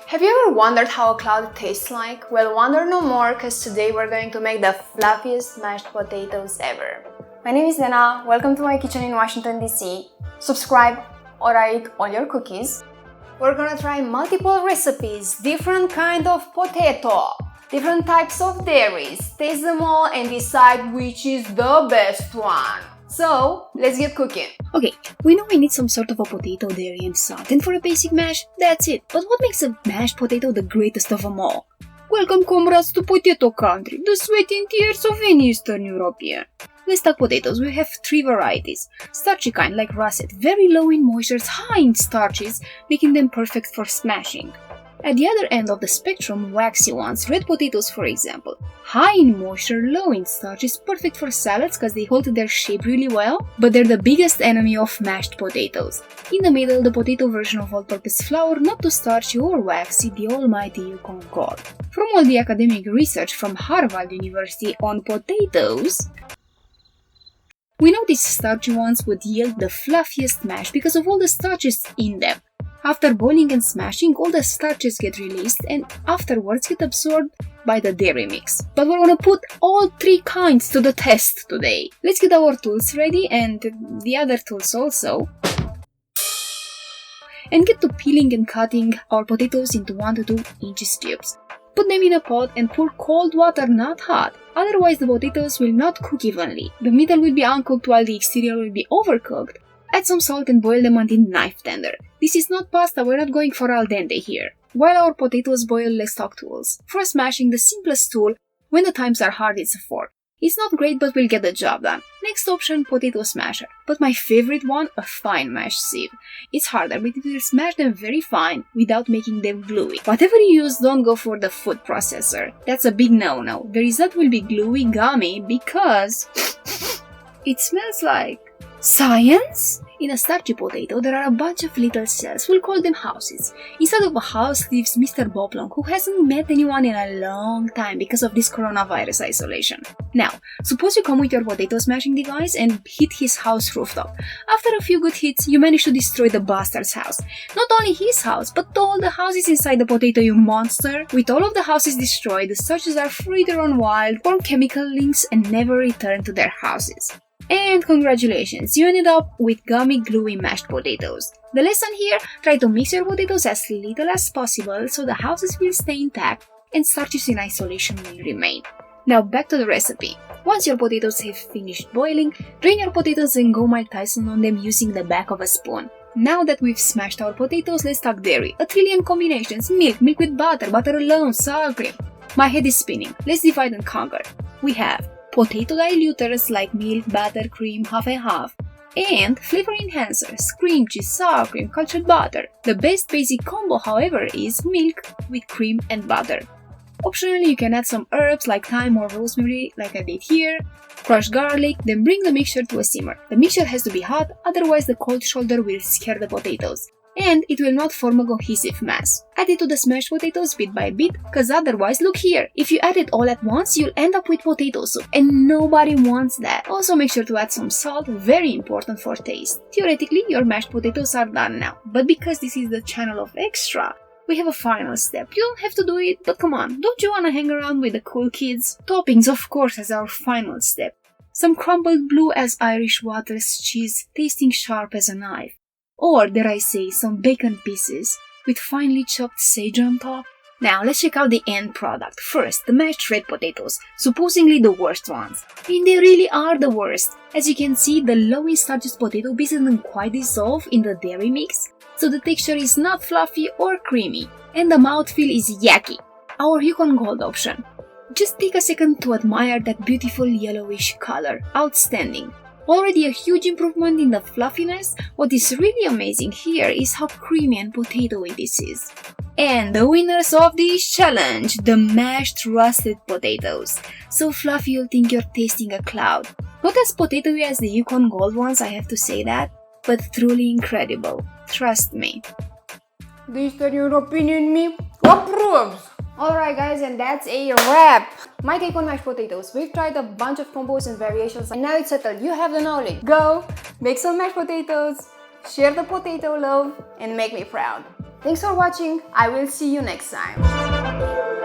Have you ever wondered how a cloud tastes like? Well, wonder no more, because today we're going to make the fluffiest mashed potatoes ever. My name is Lena, welcome to my kitchen in Washington DC. Subscribe or I eat all your cookies. We're gonna try multiple recipes, different kind of potato, different types of dairies, taste them all and decide which is the best one. So, let's get cooking. Okay, we know we need some sort of a potato, dairy and salt, and for a basic mash, that's it. But what makes a mashed potato the greatest of them all? Welcome, comrades, to potato country, the sweat and tears of any Eastern European. Let's talk potatoes. We have 3 varieties. Starchy kind like Russet, very low in moistures, high in starches, making them perfect for smashing. At the other end of the spectrum, waxy ones, red potatoes for example. High in moisture, low in starches, perfect for salads because they hold their shape really well, but they're the biggest enemy of mashed potatoes. In the middle, the potato version of all-purpose flour, not too starchy or waxy, the almighty Yukon Gold. From all the academic research from Harvard University on potatoes, we know these starchy ones would yield the fluffiest mash because of all the starches in them. After boiling and smashing, all the starches get released and afterwards get absorbed by the dairy mix. But we're gonna put all 3 kinds to the test today. Let's get our tools ready and the other tools also. And get to peeling and cutting our potatoes into 1 to 2 inches cubes. Put them in a pot and pour cold water, not hot. Otherwise the potatoes will not cook evenly. The middle will be uncooked while the exterior will be overcooked. Add some salt and boil them until knife tender. This is not pasta, we're not going for al dente here. While our potatoes boil, let's talk tools. For smashing, the simplest tool, when the times are hard, is a fork. It's not great, but we'll get the job done. Next option, potato smasher. But my favorite one, a fine mash sieve. It's harder, but it will smash them very fine without making them gluey. Whatever you use, don't go for the food processor. That's a big no-no. The result will be gluey, gummy, because it smells like science? In a starchy potato, there are a bunch of little cells, we'll call them houses. Inside of a house lives Mr. Boblong, who hasn't met anyone in a long time because of this coronavirus isolation. Now, suppose you come with your potato smashing device and hit his house rooftop. After a few good hits, you manage to destroy the bastard's house. Not only his house, but all the houses inside the potato, you monster! With all of the houses destroyed, the starches are free to run wild, form chemical links, and never return to their houses. And congratulations, you ended up with gummy, gluey mashed potatoes. The lesson here, try to mix your potatoes as little as possible so the houses will stay intact and starches in isolation will remain. Now back to the recipe. Once your potatoes have finished boiling, drain your potatoes and go Mike Tyson on them using the back of a spoon. Now that we've smashed our potatoes, let's talk dairy. A trillion combinations, milk, milk with butter, butter alone, sour cream. My head is spinning. Let's divide and conquer. We have potato diluters like milk, butter, cream, half and half, and flavor enhancers, cream cheese, sour cream, cultured butter. The best basic combo, however, is milk with cream and butter. Optionally, you can add some herbs like thyme or rosemary, like I did here, crush garlic, then bring the mixture to a simmer. The mixture has to be hot, otherwise the cold shoulder will scare the potatoes, and it will not form a cohesive mass. Add it to the smashed potatoes bit by bit, cause otherwise, look here, if you add it all at once, you'll end up with potato soup, and nobody wants that. Also make sure to add some salt, very important for taste. Theoretically, your mashed potatoes are done now, but because this is the channel of extra, we have a final step. You don't have to do it, but come on, don't you wanna hang around with the cool kids? Toppings, of course, as our final step. Some crumbled blue as Irish Waters cheese, tasting sharp as a knife. Or, dare I say, some bacon pieces with finely chopped sage on top. Now, let's check out the end product. First, the mashed red potatoes, supposedly the worst ones. And they really are the worst. As you can see, the low in starches potato base doesn't quite dissolve in the dairy mix, so the texture is not fluffy or creamy, and the mouthfeel is yucky. Our Yukon Gold option. Just take a second to admire that beautiful yellowish color. Outstanding. Already a huge improvement in the fluffiness. What is really amazing here is how creamy and potatoey this is. And the winners of this challenge, the mashed russet potatoes. So fluffy you'll think you're tasting a cloud. Not as potatoey as the Yukon Gold ones, I have to say that, but truly incredible. Trust me. The Eastern European me approves! Alright guys, and that's a wrap! My take on mashed potatoes. We've tried a bunch of combos and variations and now it's settled. You have the knowledge. Go Make some mashed potatoes, share the potato love, and make me proud. Thanks for watching. I will see you next time.